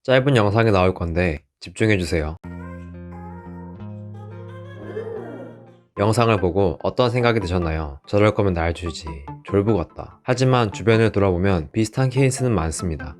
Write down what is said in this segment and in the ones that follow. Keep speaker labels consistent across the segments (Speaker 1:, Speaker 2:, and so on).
Speaker 1: 짧은 영상이 나올 건데 집중해주세요. 영상을 보고 어떤 생각이 드셨나요? 저럴 거면 날 주지. 졸부 같다. 하지만 주변을 돌아보면 비슷한 케이스는 많습니다.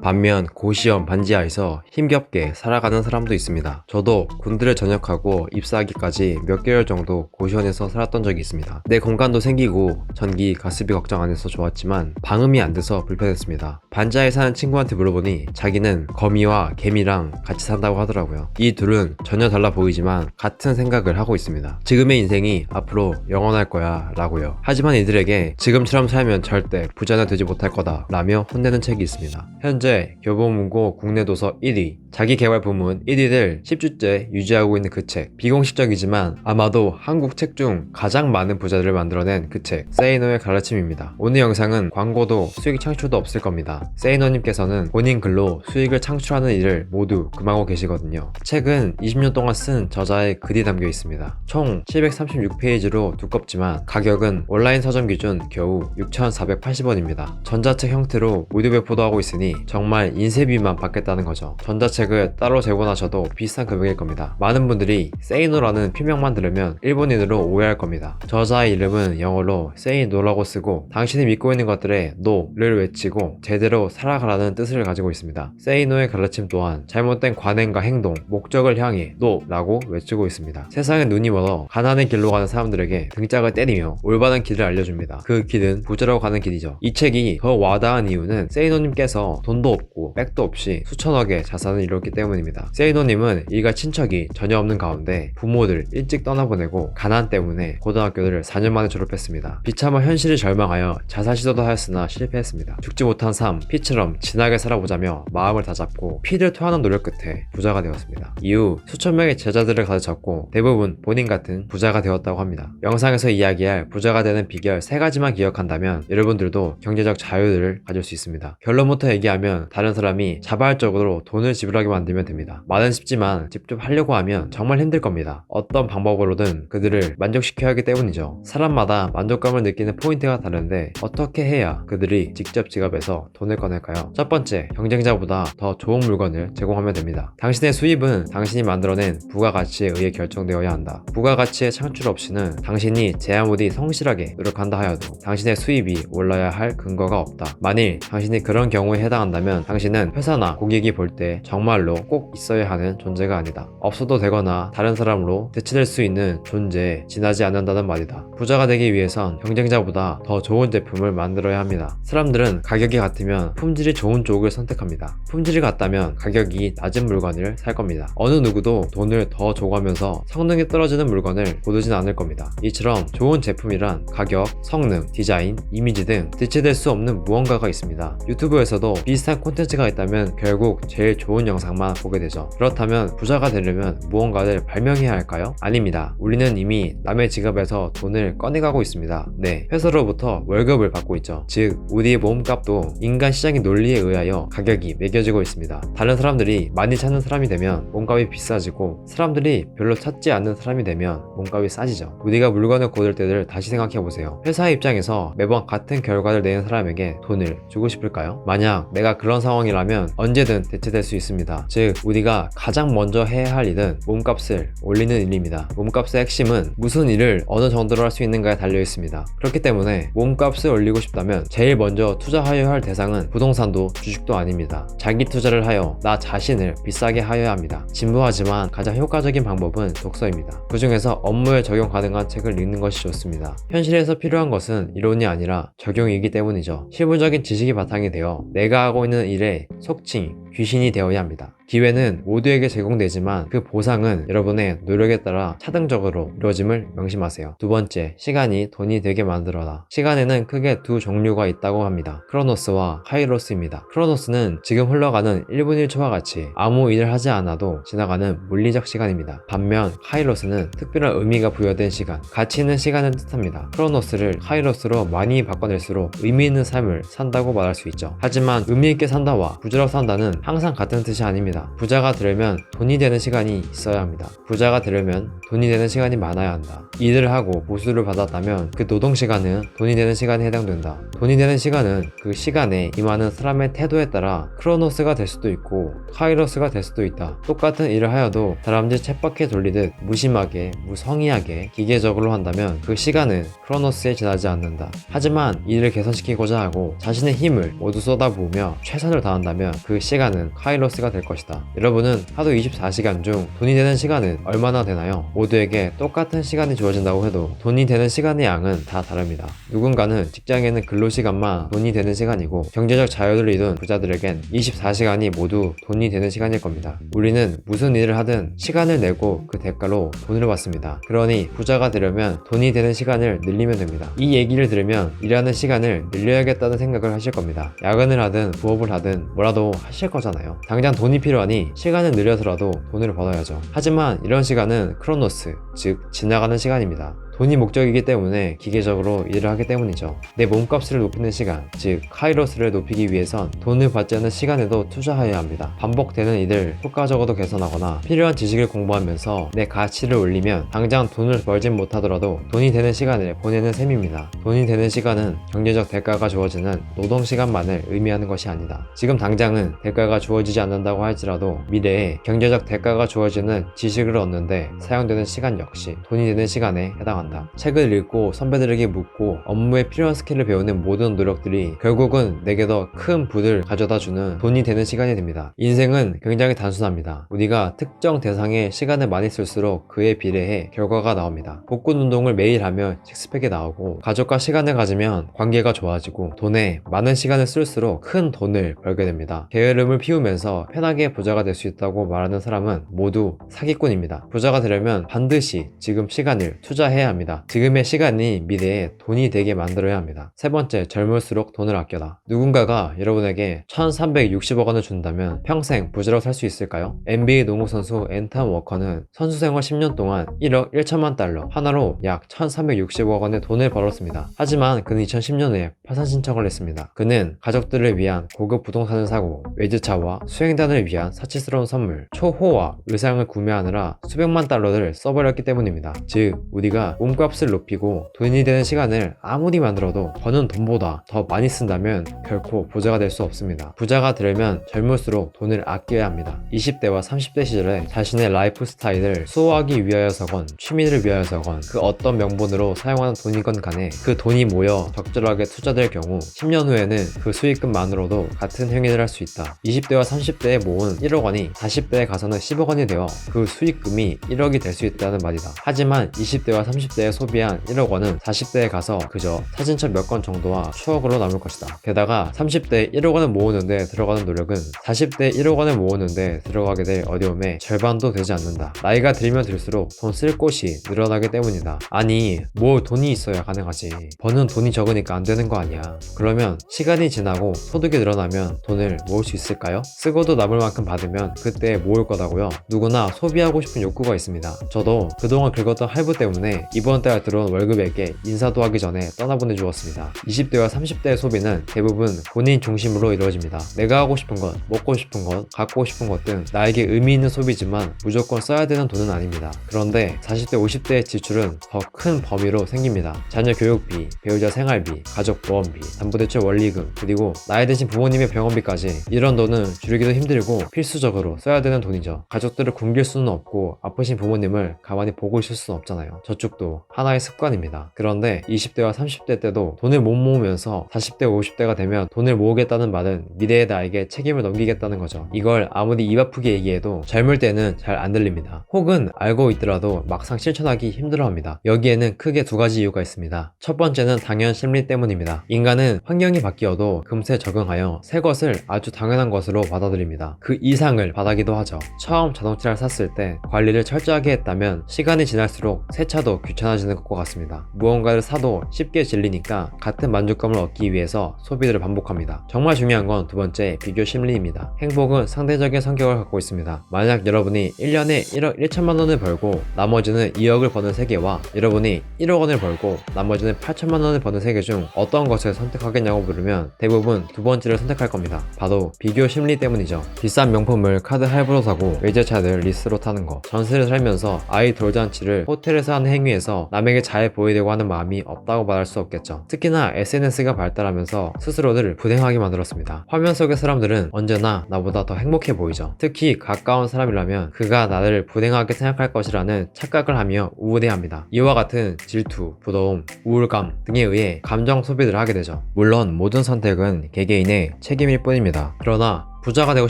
Speaker 1: 반면 고시원 반지하에서 힘겹게 살아가는 사람도 있습니다. 저도 군대를 전역하고 입사하기까지 몇 개월 정도 고시원에서 살았던 적이 있습니다. 내 공간도 생기고 전기, 가스비 걱정 안 해서 좋았지만 방음이 안 돼서 불편했습니다. 반지하에 사는 친구한테 물어보니 자기는 거미와 개미랑 같이 산다고 하더라고요. 이 둘은 전혀 달라 보이지만 같은 생각을 하고 있습니다. 지금의 인생이 앞으로 영원할 거야 라고요. 하지만 이들에게 지금처럼 살면 절대 부자는 되지 못할 거다 라며 혼내는 책이 있습니다. 현재 교보문고 국내 도서 1위, 자기개발 부문 1위를 10주째 유지하고 있는 그 책. 비공식적이지만 아마도 한국 책 중 가장 많은 부자들을 만들어낸 그 책, 세이노의 가르침입니다. 오늘 영상은 광고도 수익 창출도 없을 겁니다. 세이노님께서는 본인 글로 수익을 창출하는 일을 모두 금하고 계시거든요. 책은 20년 동안 쓴 저자의 글이 담겨 있습니다. 총 736페이지로 두껍지만 가격은 온라인 서점 기준 겨우 6,480원입니다. 전자책 형태로 무료 배포도 하고 있으니 정말 인쇄비만 받겠다는 거죠. 전자책을 따로 제본하셔도 비슷한 금액일 겁니다. 많은 분들이 세이노라는 필명만 들으면 일본인으로 오해할 겁니다. 저자의 이름은 영어로 세이노라고 쓰고 당신이 믿고 있는 것들의 노를 외치고 제대로 살아가라는 뜻을 가지고 있습니다. 세이노의 가르침 또한 잘못된 관행과 행동, 목적을 향해 노라고 외치고 있습니다. 세상에 눈이 멀어 가난의 길로 가는 사람들에게 등짝을 때리며 올바른 길을 알려줍니다. 그 길은 부자로 가는 길이죠. 이 책이 더 와닿은 이유는 세이노님께서 돈도 없고 백도 없이 수천억의 자산을 이뤘기 때문입니다. 세이노님은 일가 친척이 전혀 없는 가운데 부모를 일찍 떠나보내고 가난 때문에 고등학교를 4년 만에 졸업했습니다. 비참한 현실을 절망하여 자살 시도도 하였으나 실패했습니다. 죽지 못한 삶, 피처럼 진하게 살아보자며 마음을 다잡고 피를 토하는 노력 끝에 부자가 되었습니다. 이후 수천 명의 제자들을 가르쳤고 대부분 본인 같은 부자가 되었다고 합니다. 영상에서 이야기할 부자가 되는 비결 3가지만 기억한다면 여러분들도 경제적 자유를 가질 수 있습니다. 결론부터 얘기하면 다른 사람이 자발적으로 돈을 지불하게 만들면 됩니다. 말은 쉽지만 직접 하려고 하면 정말 힘들 겁니다. 어떤 방법으로든 그들을 만족시켜야 하기 때문이죠. 사람마다 만족감을 느끼는 포인트가 다른데 어떻게 해야 그들이 직접 지갑에서 돈을 꺼낼까요? 첫 번째, 경쟁자보다 더 좋은 물건을 제공하면 됩니다. 당신의 수입은 당신이 만들어낸 부가가치에 의해 결정되어야 한다. 부가가치의 창출 없이는 당신이 제 아무리 성실하게 노력한다 하여도 당신의 수입이 올라야 할 근거가 없다. 만일 당신이 그런 경우에 해당한다면 당신은 회사나 고객이 볼 때 정말로 꼭 있어야 하는 존재가 아니다. 없어도 되거나 다른 사람으로 대체될 수 있는 존재에 지나지 않는다는 말이다. 부자가 되기 위해선 경쟁자보다 더 좋은 제품을 만들어야 합니다. 사람들은 가격이 같으면 품질이 좋은 쪽을 선택합니다. 품질이 같다면 가격이 낮은 물건을 살 겁니다. 어느 누구도 돈을 더 줘가면서 성능이 떨어지는 물건을 고르진 않을 겁니다. 이처럼 좋은 제품이란 가격, 성능, 디자인, 이미지 등 대체될 수 없는 무언가가 있습니다. 유튜브에서도 비슷한 콘텐츠가 있다면 결국 제일 좋은 영상만 보게 되죠. 그렇다면 부자가 되려면 무언가를 발명해야 할까요? 아닙니다. 우리는 이미 남의 지갑에서 돈을 꺼내가고 있습니다. 네, 회사로부터 월급을 받고 있죠. 즉, 우리의 몸값도 인간 시장의 논리에 의하여 가격이 매겨지고 있습니다. 다른 사람들이 많이 찾는 사람이 되면 몸값이 비싸지고 사람들이 별로 찾지 않는 사람이 되면 몸값이 싸지죠. 우리가 물건을 고를 때를 다시 생각해보세요. 회사의 입장에서 매번 같은 결과를 내는 사람에게 돈을 주고 싶을까요? 만약 내가 그런 상황이라면 언제든 대체될 수 있습니다. 즉, 우리가 가장 먼저 해야 할 일은 몸값을 올리는 일입니다. 몸값의 핵심은 무슨 일을 어느 정도로 할 수 있는가에 달려 있습니다. 그렇기 때문에 몸값을 올리고 싶다면 제일 먼저 투자하여야 할 대상은 부동산도 주식도 아닙니다. 자기 투자를 하여 나 자신을 비싸게 하여야 합니다. 진부하지만 가장 효과적인 방법은 독서입니다. 그 중에서 업무에 적용 가능한 책을 읽는 것이 좋습니다. 현실에서 필요한 것은 이론이 아니라 적용이기 때문이죠. 실무적인 지식이 바탕이 되어 내가 하고 있는 일에 속칭 귀신이 되어야 합니다. 기회는 모두에게 제공되지만 그 보상은 여러분의 노력에 따라 차등적으로 이루어짐을 명심하세요. 두 번째, 시간이 돈이 되게 만들어라. 시간에는 크게 두 종류가 있다고 합니다. 크로노스와 카이로스입니다. 크로노스는 지금 흘러가는 1분 1초와 같이 아무 일을 하지 않아도 지나가는 물리적 시간입니다. 반면 카이로스는 특별한 의미가 부여된 시간, 가치 있는 시간을 뜻합니다. 크로노스를 카이로스로 많이 바꿔낼수록 의미 있는 삶을 산다고 말할 수 있죠. 하지만 의미 있게 산다와 부자로 산다는 항상 같은 뜻이 아닙니다. 있습니다. 부자가 되려면 돈이 되는 시간이 있어야 합니다. 부자가 되려면 돈이 되는 시간이 많아야 한다. 일을 하고 보수를 받았다면 그 노동 시간은 돈이 되는 시간에 해당된다. 돈이 되는 시간은 그 시간에 임하는 사람의 태도에 따라 크로노스가 될 수도 있고 카이로스가 될 수도 있다. 똑같은 일을 하여도 다람쥐 쳇바퀴 돌리듯 무심하게 무성의하게 기계적으로 한다면 그 시간은 크로노스에 지나지 않는다. 하지만 일을 개선시키고자 하고 자신의 힘을 모두 쏟아부으며 최선을 다한다면 그 시간은 카이로스가 될 것이다. 여러분은 하루 24시간 중 돈이 되는 시간은 얼마나 되나요? 모두에게 똑같은 시간이 주어진다고 해도 돈이 되는 시간의 양은 다 다릅니다. 누군가는 직장에는 근로시간만 돈이 되는 시간이고 경제적 자유를 이룬 부자들에겐 24시간이 모두 돈이 되는 시간일 겁니다. 우리는 무슨 일을 하든 시간을 내고 그 대가로 돈을 받습니다. 그러니 부자가 되려면 돈이 되는 시간을 늘리면 됩니다. 이 얘기를 들으면 일하는 시간을 늘려야겠다는 생각을 하실 겁니다. 야근을 하든 부업을 하든 뭐라도 하실 거잖아요. 당장 돈이 필요하니 시간을 늘려서라도 돈을 벌어야죠. 하지만 이런 시간은 크로노스, 즉 지나가는 시간입니다. 돈이 목적이기 때문에 기계적으로 일을 하기 때문이죠. 내 몸값을 높이는 시간, 즉 카이로스를 높이기 위해선 돈을 받지 않는 시간에도 투자해야 합니다. 반복되는 일을 효과적으로 개선하거나 필요한 지식을 공부하면서 내 가치를 올리면 당장 돈을 벌진 못하더라도 돈이 되는 시간을 보내는 셈입니다. 돈이 되는 시간은 경제적 대가가 주어지는 노동 시간만을 의미하는 것이 아니다. 지금 당장은 대가가 주어지지 않는다고 할지라도 미래에 경제적 대가가 주어지는 지식을 얻는데 사용되는 시간 역시 돈이 되는 시간에 해당합니다. 책을 읽고 선배들에게 묻고 업무에 필요한 스킬을 배우는 모든 노력들이 결국은 내게 더 큰 부를 가져다주는 돈이 되는 시간이 됩니다. 인생은 굉장히 단순합니다. 우리가 특정 대상에 시간을 많이 쓸수록 그에 비례해 결과가 나옵니다. 복근 운동을 매일 하면 식스팩이 나오고 가족과 시간을 가지면 관계가 좋아지고 돈에 많은 시간을 쓸수록 큰 돈을 벌게 됩니다. 게으름을 피우면서 편하게 부자가 될 수 있다고 말하는 사람은 모두 사기꾼입니다. 부자가 되려면 반드시 지금 시간을 투자해야 합니다. 지금의 시간이 미래에 돈이 되게 만들어야 합니다. 세 번째, 젊을수록 돈을 아껴라. 누군가가 여러분에게 1360억 원을 준다면 평생 부자로 살 수 있을까요? NBA 농구 선수 앤턴 워커는 선수 생활 10년 동안 1억 1천만 달러, 하나로 약 1360억 원의 돈을 벌었습니다. 하지만 그는 2010년에 파산 신청을 했습니다. 그는 가족들을 위한 고급 부동산을 사고 외제차와 수행단을 위한 사치스러운 선물, 초호화, 의상을 구매하느라 수백만 달러를 써버렸기 때문입니다. 즉, 우리가 몸값을 높이고 돈이 되는 시간을 아무리 만들어도 버는 돈보다 더 많이 쓴다면 결코 부자가 될 수 없습니다. 부자가 되려면 젊을수록 돈을 아껴야 합니다. 20대와 30대 시절에 자신의 라이프 스타일을 수호하기 위하여서건 취미를 위하여서건 그 어떤 명분으로 사용하는 돈이건 간에 그 돈이 모여 적절하게 투자될 경우 10년 후에는 그 수익금만으로도 같은 행위를 할 수 있다. 20대와 30대에 모은 1억 원이 40대에 가서는 10억 원이 되어 그 수익금이 1억이 될 수 있다는 말이다. 하지만 20대와 30대에 소비한 1억 원은 40대에 가서 그저 사진첩 몇 권 정도와 추억으로 남을 것이다. 게다가 30대에 1억 원을 모으는데 들어가는 노력은 40대에 1억 원을 모으는데 들어가게 될 어려움의 절반도 되지 않는다. 나이가 들면 들수록 돈 쓸 곳이 늘어나기 때문이다. 아니, 뭘 돈이 있어야 가능하지. 버는 돈이 적으니까 안 되는 거 아니야. 그러면 시간이 지나고 소득이 늘어나면 돈을 모을 수 있을까요? 쓰고도 남을 만큼 받으면 그때 모을 거다고요. 누구나 소비하고 싶은 욕구가 있습니다. 저도 그동안 긁었던 할부 때문에 이번 달 들어온 월급에게 인사도 하기 전에 떠나보내 주었습니다. 20대와 30대의 소비는 대부분 본인 중심으로 이루어집니다. 내가 하고 싶은 것, 먹고 싶은 것, 갖고 싶은 것 등 나에게 의미 있는 소비지만 무조건 써야 되는 돈은 아닙니다. 그런데 40대, 50대의 지출은 더 큰 범위로 생깁니다. 자녀 교육비, 배우자 생활비, 가족 보험비, 담보대출 원리금, 그리고 나이 드신 부모님의 병원비까지 이런 돈은 줄이기도 힘들고 필수적으로 써야 되는 돈이죠. 가족들을 굶길 수는 없고 아프신 부모님을 가만히 보고 있을 수는 없잖아요. 저축도 하나의 습관입니다. 그런데 20대와 30대 때도 돈을 못 모으면서 40대, 50대가 되면 돈을 모으겠다는 말은 미래의 나에게 책임을 넘기겠다는 거죠. 이걸 아무리 입 아프게 얘기해도 젊을 때는 잘 안 들립니다. 혹은 알고 있더라도 막상 실천하기 힘들어합니다. 여기에는 크게 두 가지 이유가 있습니다. 첫 번째는 당연 심리 때문입니다. 인간은 환경이 바뀌어도 금세 적응하여 새 것을 아주 당연한 것으로 받아들입니다. 그 이상을 바라기도 하죠. 처음 자동차를 샀을 때 관리를 철저하게 했다면 시간이 지날수록 새 차도 귀찮아졌습니다. 귀찮아지는 것과 같습니다. 무언가를 사도 쉽게 질리니까 같은 만족감을 얻기 위해서 소비를 반복합니다. 정말 중요한 건 두 번째, 비교 심리입니다. 행복은 상대적인 성격을 갖고 있습니다. 만약 여러분이 1년에 1억 1천만 원을 벌고 나머지는 2억을 버는 세계와 여러분이 1억 원을 벌고 나머지는 8천만 원을 버는 세계 중 어떤 것을 선택하겠냐고 물으면 대부분 두 번째를 선택할 겁니다. 바로 비교 심리 때문이죠. 비싼 명품을 카드 할부로 사고 외제차를 리스로 타는 거, 전세를 살면서 아이 돌잔치를 호텔에서 하는 행위에서 남에게 잘 보이려고 하는 마음이 없다고 말할 수 없겠죠. 특히나 SNS가 발달하면서 스스로를 불행하게 만들었습니다. 화면 속의 사람들은 언제나 나보다 더 행복해 보이죠. 특히 가까운 사람이라면 그가 나를 불행하게 생각할 것이라는 착각을 하며 우울해합니다. 이와 같은 질투, 부러움, 우울감 등에 의해 감정 소비를 하게 되죠. 물론 모든 선택은 개개인의 책임일 뿐입니다. 그러나 부자가 되고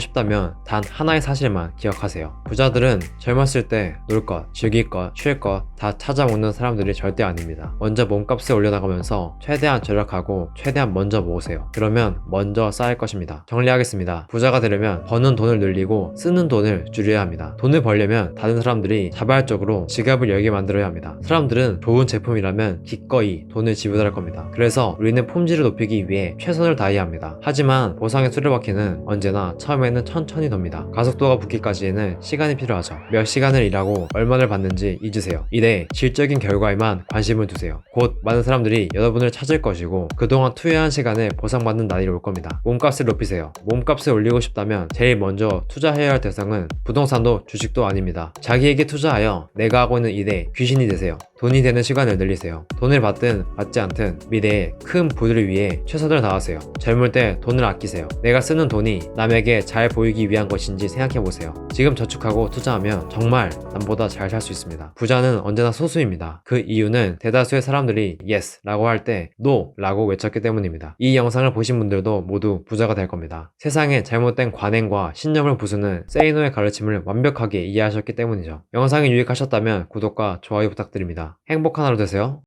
Speaker 1: 싶다면 단 하나의 사실만 기억하세요. 부자들은 젊었을 때 놀 것, 즐길 것, 쉴 것 다 찾아먹는 사람들이 절대 아닙니다. 먼저 몸값을 올려나가면서 최대한 절약하고 최대한 먼저 모으세요. 그러면 먼저 쌓일 것입니다. 정리하겠습니다. 부자가 되려면 버는 돈을 늘리고 쓰는 돈을 줄여야 합니다. 돈을 벌려면 다른 사람들이 자발적으로 지갑을 열게 만들어야 합니다. 사람들은 좋은 제품이라면 기꺼이 돈을 지불할 겁니다. 그래서 우리는 품질을 높이기 위해 최선을 다해야 합니다. 하지만 보상의 수레바퀴는 언제나 처음에는 천천히 돕니다. 가속도가 붙기까지에는 시간이 필요하죠. 몇 시간을 일하고 얼마를 받는지 잊으세요. 일에 질적인 결과에만 관심을 두세요. 곧 많은 사람들이 여러분을 찾을 것이고 그동안 투여한 시간을 보상받는 날이 올 겁니다. 몸값을 높이세요. 몸값을 올리고 싶다면 제일 먼저 투자해야 할 대상은 부동산도 주식도 아닙니다. 자기에게 투자하여 내가 하고 있는 일에 귀신이 되세요. 돈이 되는 시간을 늘리세요. 돈을 받든 받지 않든 미래에 큰 부를 위해 최선을 다하세요. 젊을 때 돈을 아끼세요. 내가 쓰는 돈이 남에게 잘 보이기 위한 것인지 생각해보세요. 지금 저축하고 투자하면 정말 남보다 잘 살 수 있습니다. 부자는 언제나 소수입니다. 그 이유는 대다수의 사람들이 yes 라고 할 때 no 라고 외쳤기 때문입니다. 이 영상을 보신 분들도 모두 부자가 될 겁니다. 세상에 잘못된 관행과 신념을 부수는 say no의 가르침을 완벽하게 이해하셨기 때문이죠. 영상이 유익하셨다면 구독과 좋아요 부탁드립니다. 행복한 하루 되세요.